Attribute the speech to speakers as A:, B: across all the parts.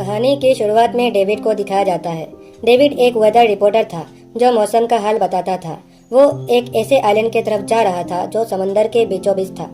A: कहानी की शुरुआत में डेविड को दिखाया जाता है। डेविड एक वेदर रिपोर्टर था जो मौसम का हाल बताता था। वो एक ऐसे आइलैंड की तरफ जा रहा था जो समंदर के बीचों बीच था।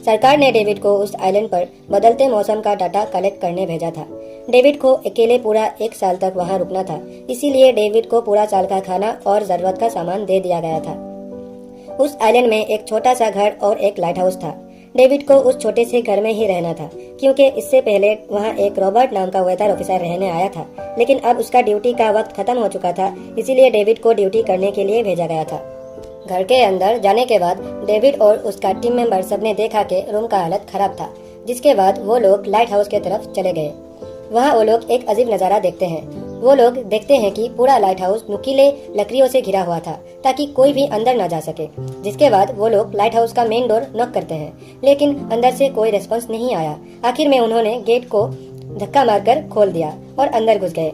A: सरकार ने डेविड को उस आइलैंड पर बदलते मौसम का डाटा कलेक्ट करने भेजा था। डेविड को अकेले पूरा 1 साल तक वहां रुकना था, इसीलिए डेविड को पूरा साल का खाना और जरूरत का सामान दे दिया गया था। उस आइलैंड में एक छोटा सा घर और एक लाइट हाउस था। डेविड को उस छोटे से घर में ही रहना था, क्योंकि इससे पहले वहाँ एक रॉबर्ट नाम का वेदर ऑफिसर रहने आया था, लेकिन अब उसका ड्यूटी का वक्त खत्म हो चुका था, इसीलिए डेविड को ड्यूटी करने के लिए भेजा गया था। घर के अंदर जाने के बाद डेविड और उसका टीम मेंबर सबने देखा कि रूम का हालत खराब था, जिसके बाद वो लोग लाइट हाउस की तरफ चले गए। वहाँ वो लोग एक अजीब नज़ारा देखते हैं। वो लोग देखते हैं कि पूरा लाइट हाउस नुकीले लकड़ियों से घिरा हुआ था ताकि कोई भी अंदर न जा सके। जिसके बाद वो लोग लाइट हाउस का मेन डोर नॉक करते हैं, लेकिन अंदर से कोई रिस्पॉन्स नहीं आया। आखिर में उन्होंने गेट को धक्का मारकर खोल दिया और अंदर घुस गए।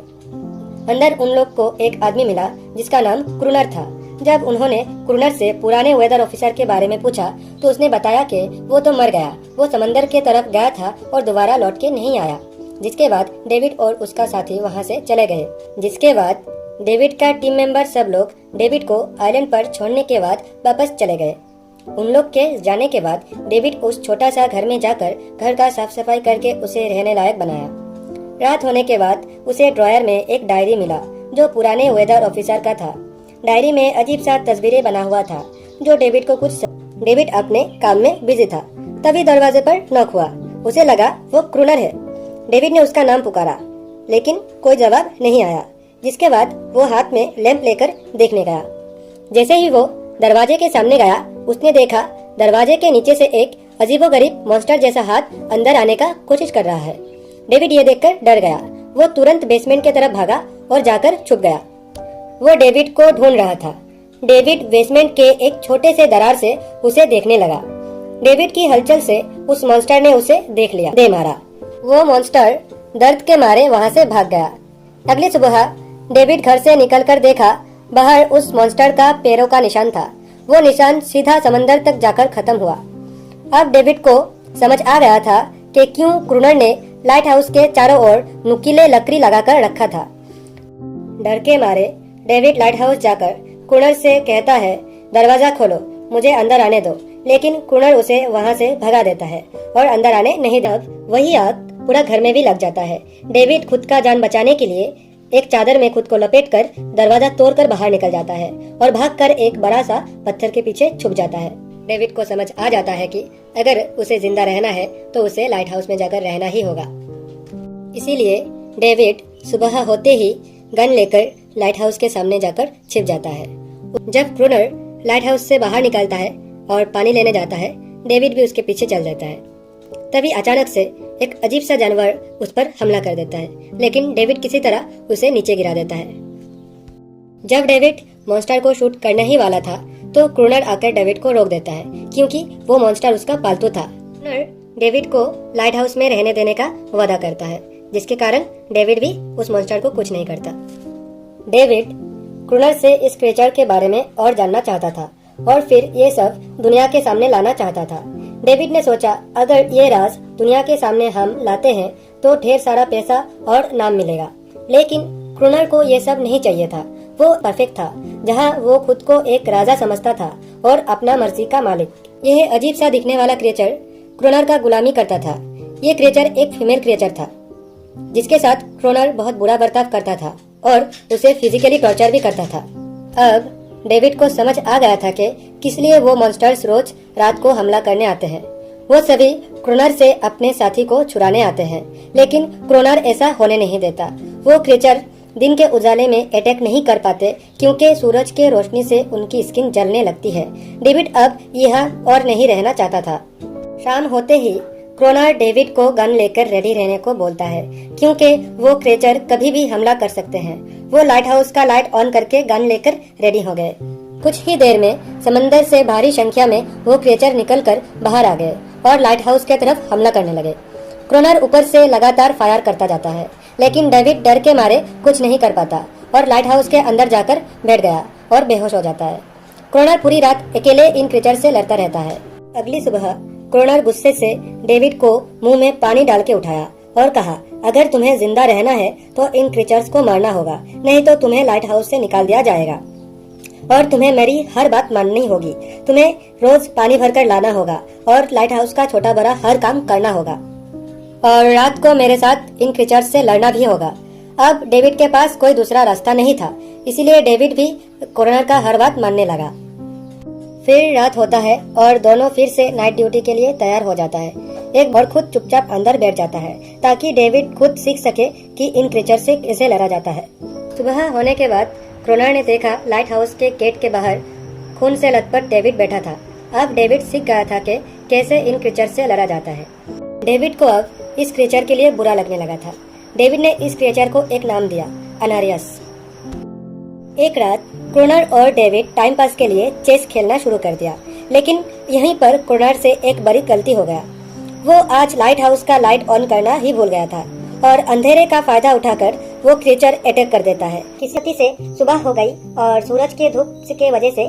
A: अंदर उन लोग को एक आदमी मिला जिसका नाम क्रूनर था। जब उन्होंने क्रूनर से पुराने वेदर ऑफिसर के बारे में पूछा तो उसने बताया कि वो तो मर गया, वो समंदर के तरफ गया था और दोबारा लौट के नहीं आया। जिसके बाद डेविड और उसका साथी वहां से चले गए। जिसके बाद डेविड का टीम मेंबर सब लोग डेविड को आइलैंड पर छोड़ने के बाद वापस चले गए। उन लोग के जाने के बाद डेविड उस छोटा सा घर में जाकर घर का साफ सफाई करके उसे रहने लायक बनाया। रात होने के बाद उसे ड्रॉयर में एक डायरी मिला जो पुराने वेदर ऑफिसर का था। डायरी में अजीब सा तस्वीरें बना हुआ था जो डेविड को कुछ डेविड अपने काम में बिजी था। तभी दरवाजे पर नॉक हुआ। उसे लगा वो क्रूनर है। डेविड ने उसका नाम पुकारा, लेकिन कोई जवाब नहीं आया। जिसके बाद वो हाथ में लैंप लेकर देखने गया। जैसे ही वो दरवाजे के सामने गया, उसने देखा दरवाजे के नीचे से एक अजीबोगरीब मॉन्स्टर जैसा हाथ अंदर आने का कोशिश कर रहा है। डेविड ये देखकर डर गया। वो तुरंत बेसमेंट की तरफ भागा और जाकर छुप गया। वो डेविड को ढूंढ रहा था। डेविड बेसमेंट के एक छोटे से दरार से उसे देखने लगा। डेविड की हलचल से उस मॉन्स्टर ने उसे देख लिया, दे मारा। वो मॉन्स्टर दर्द के मारे वहां से भाग गया। अगली सुबह डेविड घर से निकलकर देखा, बाहर उस मॉन्स्टर का पैरों का निशान था। वो निशान सीधा समंदर तक जाकर खत्म हुआ। अब डेविड को समझ आ गया था कि क्यों क्रूनर ने लाइट हाउस के चारों ओर नुकीले लकड़ी लगाकर रखा था। डर के मारे डेविड लाइट हाउस जाकर क्रूनर से कहता है, दरवाजा खोलो, मुझे अंदर आने दो। लेकिन क्रूनर उसे वहां से भगा देता है और अंदर आने नहीं देता। वही आग पूरा घर में भी लग जाता है। डेविड खुद का जान बचाने के लिए एक चादर में खुद को लपेटकर दरवाजा तोड़कर बाहर निकल जाता है और भागकर एक बड़ा सा पत्थर के पीछे छुप जाता है। डेविड को समझ आ जाता है कि अगर उसे जिंदा रहना है तो उसे लाइट हाउस में जाकर रहना ही होगा। इसीलिए डेविड सुबह होते ही गन लेकर लाइट हाउस के सामने जाकर छिप जाता है। जब क्रूनर लाइट हाउस से बाहर निकलता है और पानी लेने जाता है, डेविड भी उसके पीछे चल जाता है। तभी अचानक से एक अजीब सा जानवर उस पर हमला कर देता है, लेकिन डेविड किसी तरह उसे नीचे गिरा देता है। जब डेविड मॉन्स्टर को शूट करने ही वाला था तो क्रूनर आकर डेविड को रोक देता है, क्योंकि वो मॉन्स्टर उसका पालतू था। क्रूनर डेविड को लाइट हाउस में रहने देने का वादा करता है, जिसके कारण डेविड भी उस मॉन्स्टर को कुछ नहीं करता। डेविड क्रूनर से इस क्रिएचर के बारे में और जानना चाहता था और फिर ये सब दुनिया के सामने लाना चाहता था। डेविड ने सोचा, अगर ये राज दुनिया के सामने हम लाते हैं तो ढेर सारा पैसा और नाम मिलेगा। लेकिन क्रूनर को ये सब नहीं चाहिए था। वो परफेक्ट था, जहाँ वो खुद को एक राजा समझता था और अपना मर्जी का मालिक। यह अजीब सा दिखने वाला क्रिएचर क्रूनर का गुलामी करता था। ये क्रिएचर एक फीमेल क्रिएचर था, जिसके साथ क्रूनर बहुत बुरा बर्ताव करता था और उसे फिजिकली टॉर्चर भी करता था। अब डेविड को समझ आ गया था कि किस लिए वो मॉन्स्टर्स रोज रात को हमला करने आते हैं। वो सभी क्रूनर से अपने साथी को छुड़ाने आते हैं, लेकिन क्रूनर ऐसा होने नहीं देता। वो क्रिएचर दिन के उजाले में अटैक नहीं कर पाते, क्योंकि सूरज के रोशनी से उनकी स्किन जलने लगती है। डेविड अब यहाँ और नहीं रहना चाहता था। शाम होते ही क्रूनर डेविड को गन लेकर रेडी रहने को बोलता है, क्योंकि वो क्रिएचर कभी भी हमला कर सकते हैं। वो लाइट हाउस का लाइट ऑन करके गन लेकर रेडी हो गए। कुछ ही देर में समंदर से भारी संख्या में वो क्रिएचर निकलकर बाहर आ गए और लाइट हाउस की तरफ हमला करने लगे। क्रूनर ऊपर से लगातार फायर करता जाता है, लेकिन डेविड डर के मारे कुछ नहीं कर पाता और लाइट हाउस के अंदर जाकर बैठ गया और बेहोश हो जाता है। क्रूनर पूरी रात अकेले इन क्रिएचर से लड़ता रहता है। अगली सुबह क्रूनर गुस्से से डेविड को मुंह में पानी डाल के उठाया और कहा, अगर तुम्हें जिंदा रहना है तो इन क्रीचर्स को मारना होगा, नहीं तो तुम्हें लाइट हाउस से निकाल दिया जाएगा और तुम्हें मेरी हर बात माननी होगी। तुम्हें रोज पानी भरकर लाना होगा और लाइट हाउस का छोटा बड़ा हर काम करना होगा और रात को मेरे साथ इन क्रीचर्स से लड़ना भी होगा। अब डेविड के पास कोई दूसरा रास्ता नहीं था, इसीलिए डेविड भी क्रोनर का हर बात मानने लगा। फिर रात होता है और दोनों फिर से नाइट ड्यूटी के लिए तैयार हो जाता है। एक और खुद चुपचाप अंदर बैठ जाता है ताकि डेविड खुद सीख सके कि इन क्रीचर से कैसे लड़ा जाता है। सुबह होने के बाद क्रोनर ने देखा लाइट हाउस के गेट के बाहर खून से लथपथ डेविड बैठा था। अब डेविड सीख गया था कि कैसे इन क्रीचर से लड़ा जाता है। डेविड को अब इस क्रीचर के लिए बुरा लगने लगा था। डेविड ने इस क्रीचर को एक नाम दिया, अनारियस। एक रात क्रोनर और डेविड टाइम पास के लिए चेस खेलना शुरू कर दिया, लेकिन यहीं पर क्रोनर से एक बड़ी गलती हो गया। वो आज लाइट हाउस का लाइट ऑन करना ही भूल गया था और अंधेरे का फायदा उठाकर वो क्रीचर अटैक कर देता है। किसी से सुबह हो गई और सूरज के धूप के वजह से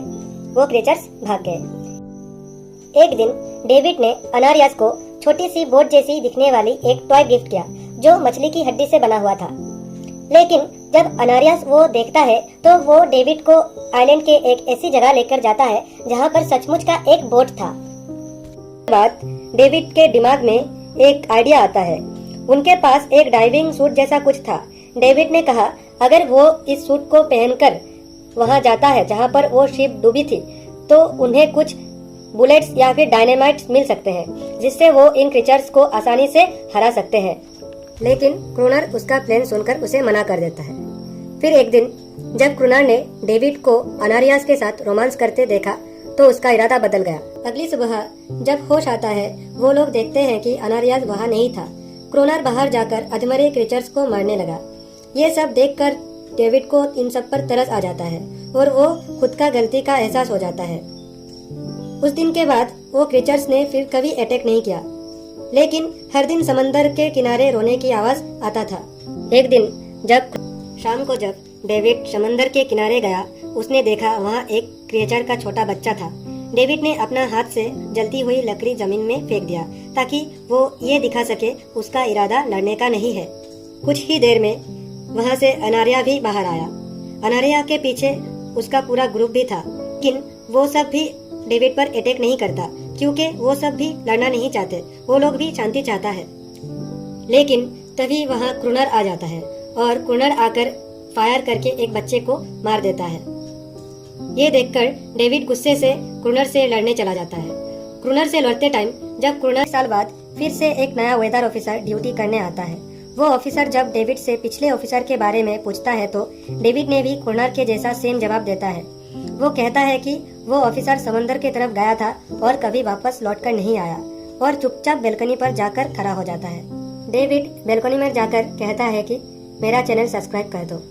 A: वो क्रीचर्स भाग गए। एक दिन डेविड ने अनारियस को छोटी सी बोट जैसी दिखने वाली एक टॉय गिफ्ट किया जो मछली की हड्डी से बना हुआ था। लेकिन जब अनारियस वो देखता है तो वो डेविड को आइलैंड के एक ऐसी जगह लेकर जाता है जहाँ पर सचमुच का एक बोट था। बाद डेविड के दिमाग में एक आइडिया आता है। उनके पास एक डाइविंग सूट जैसा कुछ था। डेविड ने कहा अगर वो इस सूट को पहनकर वहां जाता है जहां पर वो शिप डूबी थी तो उन्हें कुछ बुलेट्स या फिर डायनामाइट्स मिल सकते हैं जिससे वो इन क्रीचर्स को आसानी से हरा सकते हैं। लेकिन क्रोनर उसका प्लान सुनकर उसे मना कर देता है। फिर एक दिन जब क्रोनर ने डेविड को अनारियस के साथ रोमांस करते देखा तो उसका इरादा बदल गया। अगली सुबह जब होश आता है वो लोग देखते हैं कि अनारियस वहाँ नहीं था। क्रोनर बाहर जाकर अधमरे क्रीचर्स को मारने लगा। ये सब देखकर डेविड को इन सब पर तरस आ जाता है और वो खुद का गलती का एहसास हो जाता है। उस दिन के बाद वो क्रीचर्स ने फिर कभी अटैक नहीं किया, लेकिन हर दिन समंदर के किनारे रोने की आवाज आता था। एक दिन शाम को जब डेविड समंदर के किनारे गया उसने देखा वहाँ एक क्रीचर का छोटा बच्चा था। डेविड ने अपना हाथ से जलती हुई लकड़ी जमीन में फेंक दिया ताकि वो ये दिखा सके उसका इरादा लड़ने का नहीं है। कुछ ही देर में वहाँ से अनारिया भी बाहर आया। अनारिया के पीछे उसका पूरा ग्रुप भी था, लेकिन वो सब भी डेविड पर अटैक नहीं करता क्योंकि वो सब भी लड़ना नहीं चाहते। वो लोग भी शांति चाहता है। लेकिन तभी वहाँ क्रोनर आ जाता है और क्रोनर आकर फायर करके एक बच्चे को मार देता है। ये देखकर डेविड गुस्से से क्रोनर से लड़ने चला जाता है। क्रोनर से लड़ते टाइम जब क्रोनर साल बाद फिर से एक नया वेदर ऑफिसर ड्यूटी करने आता है, वो ऑफिसर जब डेविड से पिछले ऑफिसर के बारे में पूछता है तो डेविड ने भी क्रोनर के जैसा सेम जवाब देता है। वो कहता है कि वो ऑफिसर समंदर की तरफ गया था और कभी वापस लौटकर नहीं आया और चुपचाप बेलकनी पर जाकर खड़ा हो जाता है। डेविड बेलकनी में जाकर कहता है कि मेरा चैनल सब्सक्राइब कर दो।